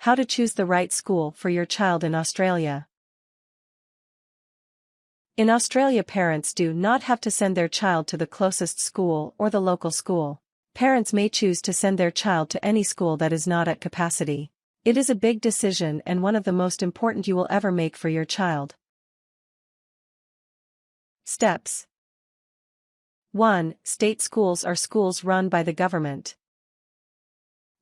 How to choose the right school for your child in Australia. In Australia, parents do not have to send their child to the closest school or the local school. Parents may choose to send their child to any school that is not at capacity. It is a big decision and one of the most important you will ever make for your child. Steps. 1. State schools are schools run by the government.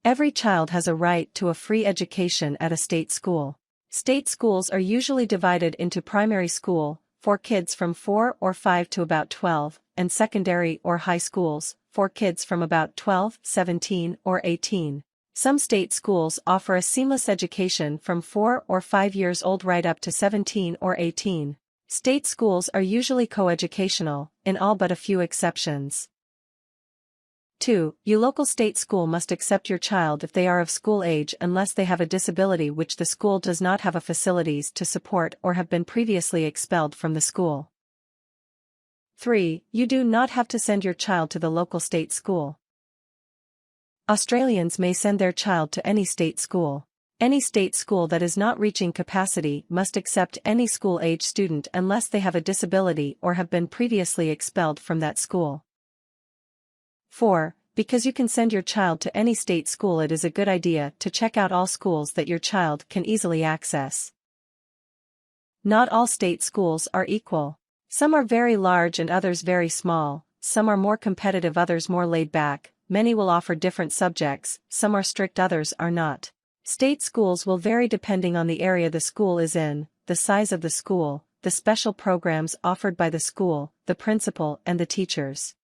Every child has a right to a free education at a state school. State schools are usually divided into primary school, for kids from 4 or 5 to about 12, and secondary or high schools, for kids from about 12, 17, or 18. Some state schools offer a seamless education from 4 or 5 years old right up to 17 or 18. State schools are usually coeducational, in all but a few exceptions. 2. Your local state school must accept your child if they are of school age unless they have a disability which the school does not have facilities to support or have been previously expelled from the school. 3. You do not have to send your child to the local state school. Australians may send their child to any state school. Any state school that is not reaching capacity must accept any school-age student unless they have a disability or have been previously expelled from that school. 4. Because you can send your child to any state school, it is a good idea to check out all schools that your child can easily access. Not all state schools are equal. Some are very large and others very small, some are more competitive, others more laid back, many will offer different subjects, some are strict, others are not. State schools will vary depending on the area the school is in, the size of the school, the special programs offered by the school, the principal and the teachers.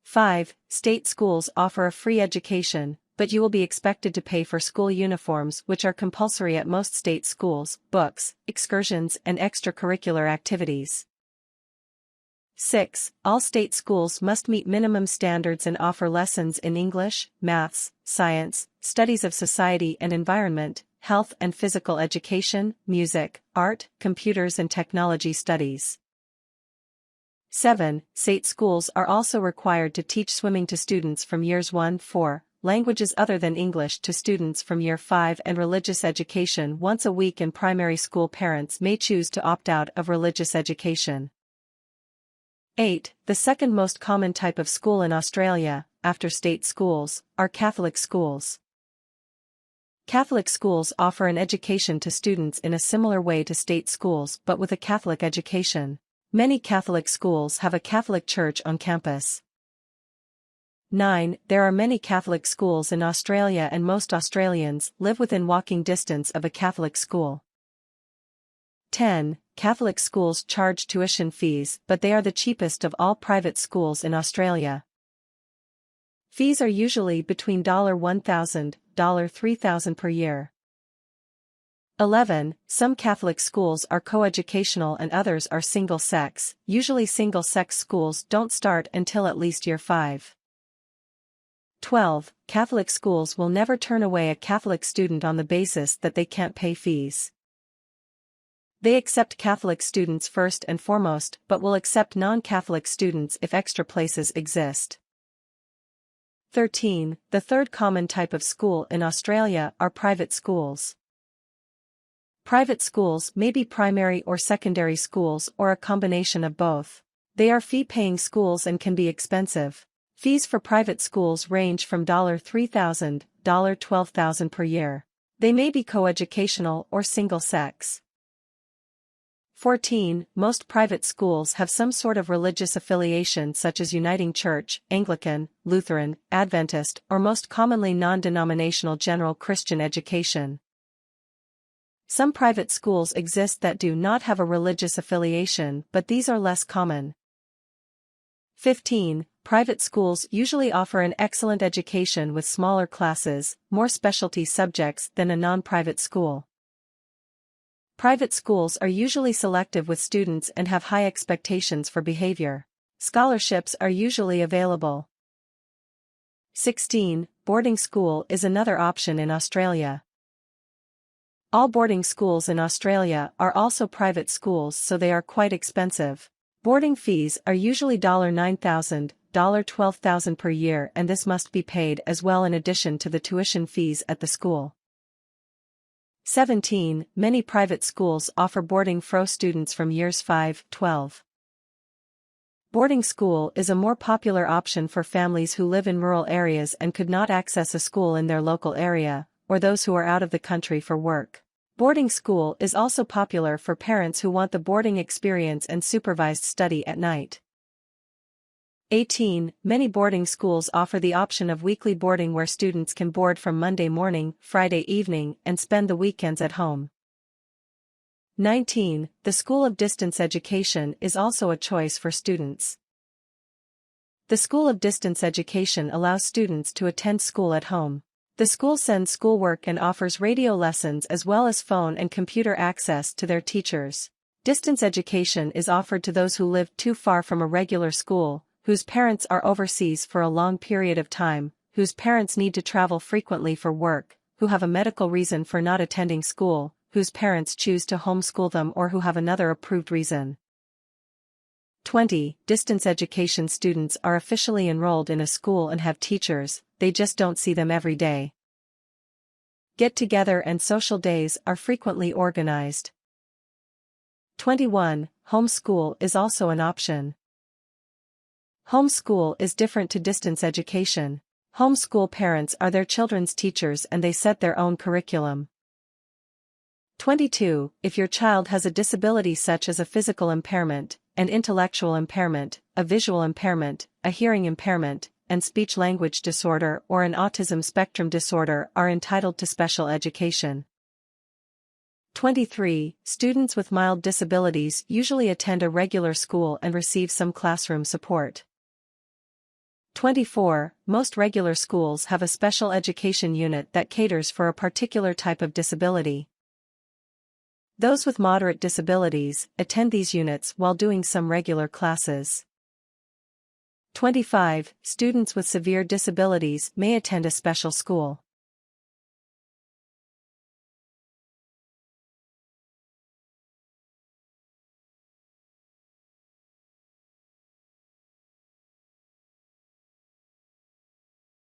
5. State schools offer a free education, but you will be expected to pay for school uniforms which are compulsory at most state schools, books, excursions and extracurricular activities. 6. All state schools must meet minimum standards and offer lessons in English, maths, science, studies of society and environment, health and physical education, music, art, computers and technology studies. 7. State schools are also required to teach swimming to students from years 1-4, languages other than English to students from year 5 and religious education once a week in primary school. Parents may choose to opt out of religious education. 8. The second most common type of school in Australia, after state schools, are Catholic schools. Catholic schools offer an education to students in a similar way to state schools but with a Catholic education. Many Catholic schools have a Catholic church on campus. 9. There are many Catholic schools in Australia and most Australians live within walking distance of a Catholic school. 10. Catholic schools charge tuition fees, but they are the cheapest of all private schools in Australia. Fees are usually between $1,000, $3,000 per year. 11. Some Catholic schools are coeducational and others are single-sex. Usually single-sex schools don't start until at least year 5. 12. Catholic schools will never turn away a Catholic student on the basis that they can't pay fees. They accept Catholic students first and foremost, but will accept non-Catholic students if extra places exist. 13. The third common type of school in Australia are private schools. Private schools may be primary or secondary schools or a combination of both. They are fee-paying schools and can be expensive. Fees for private schools range from $3,000, $12,000 per year. They may be coeducational or single-sex. 14. Most private schools have some sort of religious affiliation such as Uniting Church, Anglican, Lutheran, Adventist, or most commonly non-denominational general Christian education. Some private schools exist that do not have a religious affiliation, but these are less common. 15. Private schools usually offer an excellent education with smaller classes, more specialty subjects than a non-private school. Private schools are usually selective with students and have high expectations for behavior. Scholarships are usually available. 16. Boarding school is another option in Australia. All boarding schools in Australia are also private schools, so they are quite expensive. Boarding fees are usually $9,000, $12,000 per year, and this must be paid as well in addition to the tuition fees at the school. 17. Many private schools offer boarding for students from years 5-12. Boarding school is a more popular option for families who live in rural areas and could not access a school in their local area, or those who are out of the country for work. Boarding school is also popular for parents who want the boarding experience and supervised study at night. 18. Many boarding schools offer the option of weekly boarding where students can board from Monday morning, Friday evening, and spend the weekends at home. 19. The School of Distance Education is also a choice for students. The School of Distance Education allows students to attend school at home. The school sends schoolwork and offers radio lessons as well as phone and computer access to their teachers. Distance education is offered to those who live too far from a regular school, whose parents are overseas for a long period of time, whose parents need to travel frequently for work, who have a medical reason for not attending school, whose parents choose to homeschool them, or who have another approved reason. 20. Distance education students are officially enrolled in a school and have teachers, they just don't see them every day. Get-together and social days are frequently organized. 21. Homeschool is also an option. Homeschool is different to distance education. Homeschool parents are their children's teachers and they set their own curriculum. 22. If your child has a disability such as a physical impairment, an intellectual impairment, a visual impairment, a hearing impairment, and speech-language disorder or an autism spectrum disorder are entitled to special education. 23. Students with mild disabilities usually attend a regular school and receive some classroom support. 24. Most regular schools have a special education unit that caters for a particular type of disability. Those with moderate disabilities attend these units while doing some regular classes. 25. Students with severe disabilities may attend a special school.